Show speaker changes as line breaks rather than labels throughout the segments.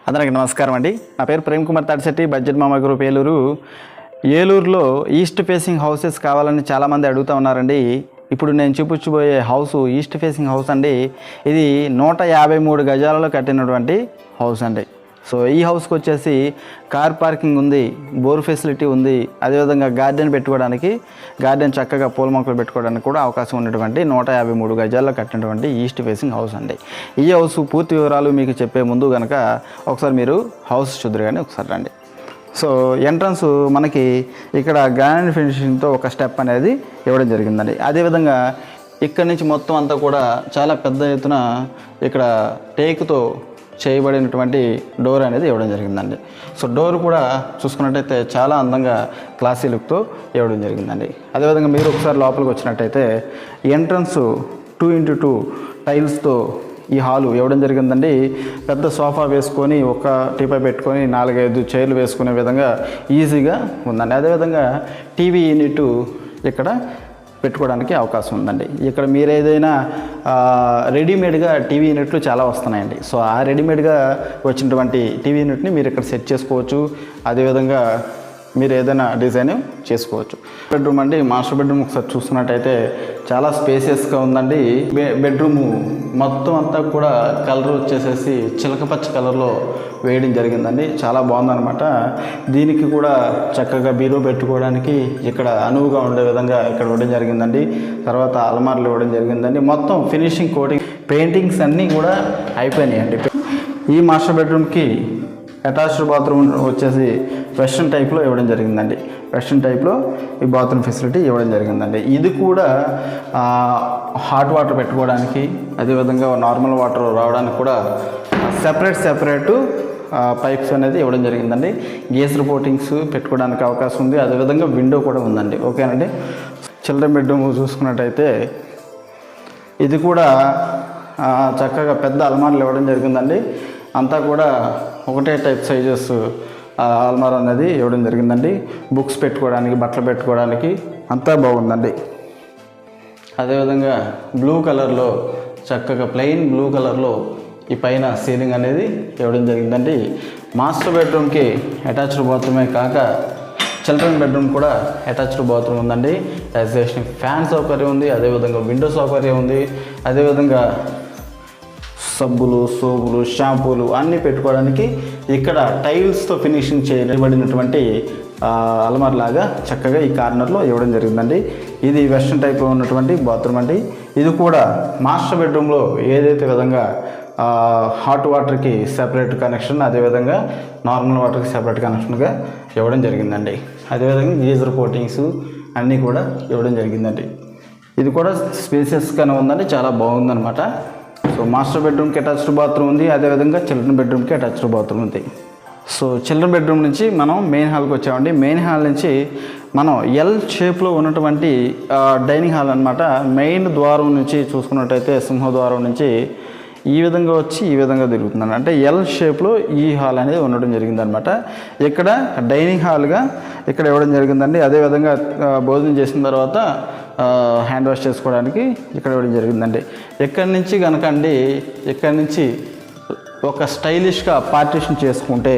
అందరికీ నమస్కారం అండి. నా పేరు ప్రేమ్ కుమార్ తాడిశెట్టి, బడ్జెట్ మామ గ్రూప్ ఏలూరులో ఈస్ట్ ఫేసింగ్ హౌసెస్ కావాలని చాలామంది అడుగుతూ ఉన్నారండి. ఇప్పుడు నేను చూపించబోయే హౌస్ ఈస్ట్ ఫేసింగ్ హౌస్ అండి. ఇది 153 గజాలలో కట్టినటువంటి హౌస్ అండి. సో ఈ హౌస్కి వచ్చేసి కార్ పార్కింగ్ ఉంది, బోర్ ఫెసిలిటీ ఉంది, అదేవిధంగా గార్డెన్ పెట్టుకోవడానికి, గార్డెన్ చక్కగా పూల మొక్కలు పెట్టుకోవడానికి కూడా అవకాశం ఉన్నటువంటి 153 గజాల్లో కట్టినటువంటి ఈస్ట్ ఫేసింగ్ హౌస్ అండి. ఈ హౌస్ పూర్తి వివరాలు మీకు చెప్పే ముందు కనుక ఒకసారి మీరు హౌస్ చూద్దరు కానీ ఒకసారి రండి. సో ఎంట్రన్స్ మనకి ఇక్కడ గ్రానైట్ ఫినిషింగ్తో ఒక స్టెప్ అనేది ఇవ్వడం జరిగిందండి. అదేవిధంగా ఇక్కడ నుంచి మొత్తం అంతా కూడా చాలా పెద్ద ఎత్తున ఇక్కడ టేకుతో చేయబడినటువంటి డోర్ అనేది ఇవ్వడం జరిగిందండి. సో డోర్ కూడా చూసుకున్నట్టయితే చాలా అందంగా క్లాసీ లుక్తో ఇవ్వడం జరిగిందండి. అదేవిధంగా మీరు ఒకసారి లోపలికి వచ్చినట్టయితే ఎంట్రన్స్ 2x2 టైల్స్తో ఈ హాలు ఇవ్వడం జరిగిందండి. పెద్ద సోఫా వేసుకొని ఒక టీపై పెట్టుకొని 4-5 చైర్లు వేసుకునే విధంగా ఈజీగా ఉందండి. అదేవిధంగా టీవీ యూనిట్ ఇక్కడ పెట్టుకోవడానికి అవకాశం ఉందండి. ఇక్కడ మీరు ఏదైనా రెడీమేడ్గా టీవీ యూనిట్లు చాలా వస్తున్నాయండి. సో ఆ రెడీమేడ్గా వచ్చినటువంటి టీవీ యూనిట్ని మీరు ఇక్కడ సెట్ చేసుకోవచ్చు. అదేవిధంగా మీరు ఏదైనా డిజైన్ చేసుకోవచ్చు. బెడ్రూమ్ అండి, మాస్టర్ బెడ్రూమ్ ఒకసారి చూసుకున్నట్టయితే చాలా స్పేసియస్గా ఉందండి. బెడ్రూము మొత్తం అంతా కూడా కలర్ వచ్చేసేసి చిలకపచ్చ కలర్లో వేయడం జరిగిందండి. చాలా బాగుందన్నమాట. దీనికి కూడా చక్కగా బీరో పెట్టుకోవడానికి ఇక్కడ అనువుగా ఉండే విధంగా ఇక్కడ ఇవ్వడం జరిగిందండి. తర్వాత అలమార్లు ఇవ్వడం జరిగిందండి. మొత్తం ఫినిషింగ్ కోటింగ్ పెయింటింగ్స్ అన్నీ కూడా అయిపోయినాయండి. ఈ మాస్టర్ బెడ్రూమ్కి అటాచ్డ్ బాత్రూమ్ వచ్చేసి వెస్ట్రన్ టైప్లో ఇవ్వడం జరిగిందండి. వెస్ట్రన్ టైప్లో ఈ బాత్రూమ్ ఫెసిలిటీ ఇవ్వడం జరిగిందండి. ఇది కూడా హాట్ వాటర్ పెట్టుకోవడానికి, అదేవిధంగా నార్మల్ వాటర్ రావడానికి కూడా సెపరేట్ పైప్స్ అనేది ఇవ్వడం జరిగిందండి. గీజర్ పోటింగ్స్ పెట్టుకోవడానికి అవకాశం ఉంది. అదేవిధంగా విండో కూడా ఉందండి. ఓకేనండి. చిల్డ్రన్ బెడ్రూమ్ చూసుకున్నట్టయితే ఇది కూడా చక్కగా పెద్ద అల్మార్లు ఇవ్వడం జరిగిందండి. అంతా కూడా ఒకటే టైప్ సైజెస్ అల్మార్ అనేది ఇవ్వడం జరిగిందండి. బుక్స్ పెట్టుకోవడానికి, బట్టలు పెట్టుకోవడానికి అంతా బాగుందండి. అదేవిధంగా బ్లూ కలర్లో చక్కగా ప్లెయిన్ బ్లూ కలర్లో ఈ పైన సీలింగ్ అనేది ఇవ్వడం జరిగిందండి. మాస్టర్ బెడ్రూమ్కి అటాచ్డ్ బాత్రూమే కాక చిల్డ్రన్ బెడ్రూమ్ కూడా అటాచ్డ్ బాత్రూమ్ ఉందండి. యాక్సియేషన్ ఫ్యాన్ సౌకర్యం ఉంది, అదేవిధంగా విండో సౌకర్యం ఉంది. అదేవిధంగా సబ్బులు, సోపులు, షాంపూలు అన్నీ పెట్టుకోవడానికి ఇక్కడ టైల్స్తో ఫినిషింగ్ చేయబడినటువంటి అల్మార్ లాగా చక్కగా ఈ కార్నర్లో ఇవ్వడం జరిగిందండి. ఇది వెస్ట్రన్ టైప్లో ఉన్నటువంటి బాత్రూమ్ అండి. ఇది కూడా మాస్టర్ బెడ్రూమ్లో ఏదైతే విధంగా హాట్ వాటర్కి సెపరేట్ కనెక్షన్, అదేవిధంగా నార్మల్ వాటర్కి సెపరేట్ కనెక్షన్గా ఇవ్వడం జరిగిందండి. అదేవిధంగా గీజర్ కోటింగ్స్ అన్నీ కూడా ఇవ్వడం జరిగిందండి. ఇది కూడా స్పేసియస్గానే ఉందండి, చాలా బాగుందన్నమాట. సో మాస్టర్ బెడ్రూమ్కి అటాచ్డ్ బాత్రూమ్ ఉంది, అదేవిధంగా చిల్డ్రన్ బెడ్రూమ్కి అటాచ్డ్ బాత్రూమ్ ఉంది. సో చిల్డ్రన్ బెడ్రూమ్ నుంచి మనం మెయిన్ హాల్కి వచ్చామండి. మెయిన్ హాల్ నుంచి మనం ఎల్ షేప్లో ఉన్నటువంటి డైనింగ్ హాల్ అనమాట. మెయిన్ ద్వారం నుంచి చూసుకున్నట్టయితే సింహద్వారం నుంచి ఈ విధంగా వచ్చి ఈ విధంగా తిరుగుతుందండి. అంటే ఎల్ షేప్లో ఈ హాల్ అనేది ఉండడం జరిగిందనమాట. ఇక్కడ డైనింగ్ హాల్గా ఇక్కడ ఇవ్వడం జరిగిందండి. అదేవిధంగా భోజనం చేసిన తర్వాత హ్యాండ్ వాష్ చేసుకోవడానికి ఇక్కడ ఇవ్వడం జరిగిందండి. ఇక్కడి నుంచి కనుక అండి, ఇక్కడి నుంచి ఒక స్టైలిష్గా పార్టీషన్ చేసుకుంటే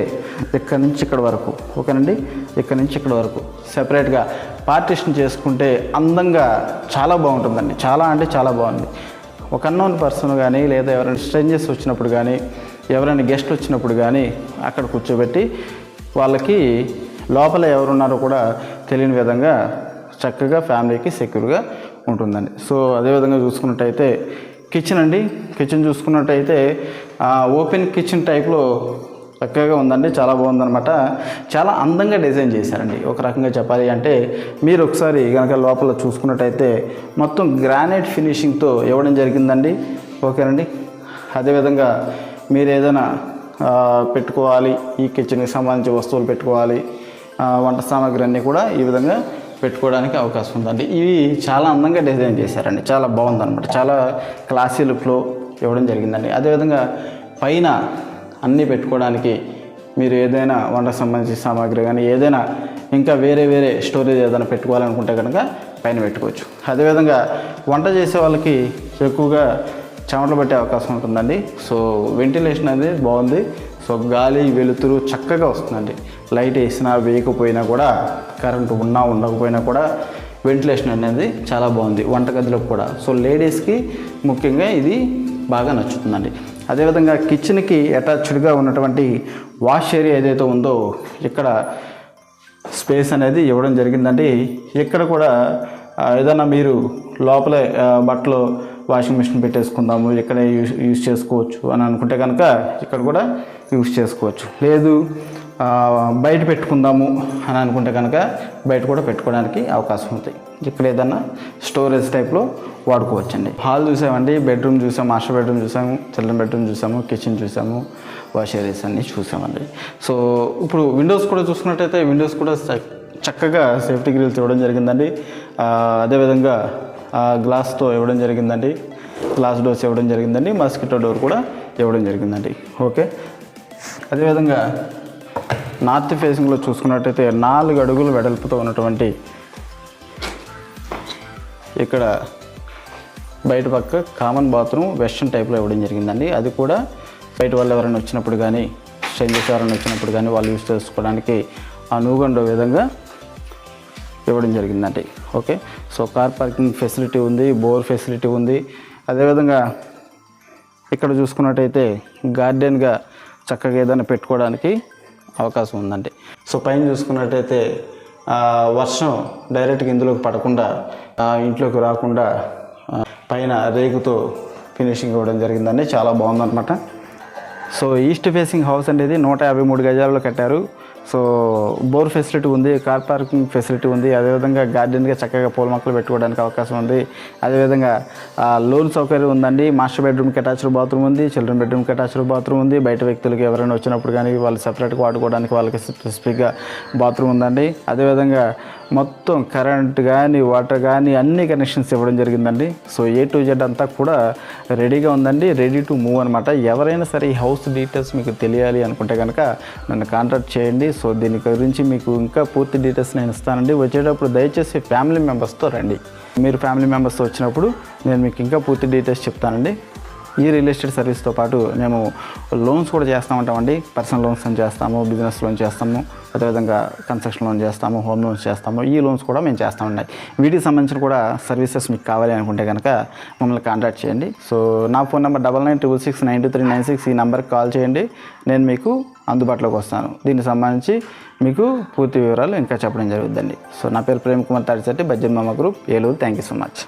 ఇక్కడి నుంచి ఇక్కడ వరకు, ఓకేనండి, ఇక్కడి నుంచి ఇక్కడ వరకు సెపరేట్గా పార్టీషన్ చేసుకుంటే అందంగా చాలా బాగుంటుందండి. చాలా అంటే చాలా బాగుంది. ఒక అన్నోన్ పర్సన్ కానీ, లేదా ఎవరైనా స్ట్రేంజర్స్ వచ్చినప్పుడు కానీ, ఎవరైనా గెస్ట్ వచ్చినప్పుడు కానీ అక్కడ కూర్చోబెట్టి వాళ్ళకి లోపల ఎవరున్నారో కూడా తెలియని విధంగా చక్కగా ఫ్యామిలీకి సెక్యూర్గా ఉంటుందండి. సో అదేవిధంగా చూసుకున్నట్టయితే కిచెన్ అండి. కిచెన్ చూసుకున్నట్టయితే ఓపెన్ కిచెన్ టైప్లో చక్కగా ఉందండి. చాలా బాగుందన్నమాట. చాలా అందంగా డిజైన్ చేశారండి. ఒక రకంగా చెప్పాలి అంటే మీరు ఒకసారి కనుక లోపల చూసుకున్నట్టయితే మొత్తం గ్రానైట్ ఫినిషింగ్తో ఇవ్వడం జరిగిందండి. ఓకేనండి. అదేవిధంగా మీరు ఏదైనా పెట్టుకోవాలి, ఈ కిచెన్కి సంబంధించి వస్తువులు పెట్టుకోవాలి, వంట సామాగ్రి అన్నీ కూడా ఈ విధంగా పెట్టుకోవడానికి అవకాశం ఉందండి. ఇవి చాలా అందంగా డిజైన్ చేశారండి. చాలా బాగుందన్నమాట. చాలా క్లాసీ లుక్లో ఇవ్వడం జరిగిందండి. అదేవిధంగా పైన అన్నీ పెట్టుకోవడానికి మీరు ఏదైనా వంటకు సంబంధించిన సామాగ్రి కానీ ఏదైనా ఇంకా వేరే స్టోరేజ్ ఏదైనా పెట్టుకోవాలనుకుంటే కనుక పైన పెట్టుకోవచ్చు. అదేవిధంగా వంట చేసే వాళ్ళకి ఎక్కువగా చెమటలు పట్టే అవకాశం ఉంటుందండి. సో వెంటిలేషన్ అనేది బాగుంది. సో గాలి వెలుతురు చక్కగా వస్తుందండి. లైట్ వేసినా వేయకపోయినా కూడా, కరెంటు ఉన్నా ఉండకపోయినా కూడా వెంటిలేషన్ అనేది చాలా బాగుంది వంటగదిలో కూడా. సో లేడీస్కి ముఖ్యంగా ఇది బాగా నచ్చుతుందండి. అదేవిధంగా కిచెన్కి అటాచ్డ్గా ఉన్నటువంటి వాష్ ఏరియా ఏదైతే ఉందో ఇక్కడ స్పేస్ అనేది ఇవ్వడం జరిగిందండి. ఇక్కడ కూడా ఏదైనా మీరు లోపలే బట్టలు వాషింగ్ మిషన్ పెట్టేసుకుందాము, ఇక్కడే యూజ్ చేసుకోవచ్చు అని అనుకుంటే కనుక ఇక్కడ కూడా యూజ్ చేసుకోవచ్చు. లేదు బయట పెట్టుకుందాము అని అనుకుంటే కనుక బయట కూడా పెట్టుకోవడానికి అవకాశం ఉంది. ఇక్కడ ఏదన్నా స్టోరేజ్ టైప్లో వాడుకోవచ్చండి. హాల్ చూసామండి, బెడ్రూమ్ చూసాము, మాస్టర్ బెడ్రూమ్ చూసాము, చిల్డ్రన్ బెడ్రూమ్ చూసాము, కిచెన్ చూసాము, వాష్ ఏరియాస్ అన్నీ చూసామండి. సో ఇప్పుడు విండోస్ కూడా చూసుకున్నట్టయితే విండోస్ కూడా చక్కగా సేఫ్టీ గ్రిల్స్ ఇవ్వడం జరిగిందండి. అదేవిధంగా గ్లాస్తో ఇవ్వడం జరిగిందండి, గ్లాస్ డోర్స్ ఇవ్వడం జరిగిందండి, మస్కిటో డోర్ కూడా ఇవ్వడం జరిగిందండి. ఓకే, అదేవిధంగా నార్త్ ఫేసింగ్లో చూసుకున్నట్టయితే 4 అడుగులు వెడల్పుతో ఉన్నటువంటి ఇక్కడ బయట పక్క కామన్ బాత్రూమ్ వెస్ట్రన్ టైప్లో ఇవ్వడం జరిగిందండి. అది కూడా బయట వాళ్ళు ఎవరైనా వచ్చినప్పుడు కానీ, స్ట్రేంజర్స్ ఎవరైనా వచ్చినప్పుడు కానీ వాళ్ళు యూజ్ చేసుకోవడానికి అనుగుండే విధంగా ఇవ్వడం జరిగిందండి. Okay, so car parking facility ఉంది, బోర్ ఫెసిలిటీ ఉంది. అదేవిధంగా ఇక్కడ చూసుకున్నట్టయితే గార్డెన్గా చక్కగా ఏదైనా పెట్టుకోవడానికి అవకాశం ఉందండి. సో పైన చూసుకున్నట్టయితే వర్షం డైరెక్ట్గా ఇందులోకి పడకుండా, ఇంట్లోకి రాకుండా పైన రేకుతో ఫినిషింగ్ ఇవ్వడం జరిగిందండి. చాలా బాగుందన్నమాట. సో ఈస్ట్ ఫేసింగ్ హౌస్ అనేది 153 గజాలలో కట్టారు. సో బోర్ ఫెసిలిటీ ఉంది, కార్ పార్కింగ్ ఫెసిలిటీ ఉంది. అదేవిధంగా గార్డెన్గా చక్కగా పూల మొక్కలు పెట్టుకోవడానికి అవకాశం ఉంది. అదేవిధంగా లోన్ సౌకర్యం ఉందండి. మాస్టర్ బెడ్రూమ్కి అటాచ్డ్ బాత్రూమ్ ఉంది, చిల్డ్రన్ బెడ్రూమ్కి అటాచ్డ్ బాత్రూమ్ ఉంది. బయట వ్యక్తులకి ఎవరైనా వచ్చినప్పుడు కానీ వాళ్ళు సపరేట్గా వాడుకోవడానికి వాళ్ళకి స్పెసిఫిక్గా బాత్రూమ్ ఉందండి. అదేవిధంగా మొత్తం కరెంట్ కానీ వాటర్ కానీ అన్ని కనెక్షన్స్ ఇవ్వడం జరిగిందండి. సో A to Z అంతా కూడా రెడీగా ఉందండి, రెడీ టు మూవ్ అనమాట. ఎవరైనా సరే ఈ హౌస్ డీటెయిల్స్ మీకు తెలియాలి అనుకుంటే కనుక నన్ను కాంటాక్ట్ చేయండి. సో దీని గురించి మీకు ఇంకా పూర్తి డీటెయిల్స్ నేను ఇస్తానండి. వచ్చేటప్పుడు దయచేసి ఫ్యామిలీ మెంబర్స్తో రండి. మీరు ఫ్యామిలీ మెంబర్స్తో వచ్చినప్పుడు నేను మీకు ఇంకా పూర్తి డీటెయిల్స్ చెప్తానండి. ఈ రియల్ ఎస్టేట్ సర్వీస్తో పాటు మేము లోన్స్ కూడా చేస్తూ ఉంటామండి. పర్సనల్ లోన్స్ అని చేస్తాము, బిజినెస్ లోన్ చేస్తాము, అదేవిధంగా కన్స్ట్రక్షన్ లోన్ చేస్తాము, హోమ్ లోన్స్ చేస్తాము. ఈ లోన్స్ కూడా మేము చేస్తూ ఉన్నాయి. వీటికి సంబంధించిన కూడా సర్వీసెస్ మీకు కావాలి అనుకుంటే కనుక మమ్మల్ని కాంటాక్ట్ చేయండి. సో నా ఫోన్ నెంబర్ 9966692396 ఈ నెంబర్కి కాల్ చేయండి. నేను మీకు అందుబాటులోకి వస్తాను. దీనికి సంబంధించి మీకు పూర్తి వివరాలు ఇంకా చెప్పడం జరుగుతుందండి. సో నా పేరు ప్రేమ్ కుమార్ తాడిశెట్టి, బడ్జెట్ మామ group, Eluru. Thank you so much.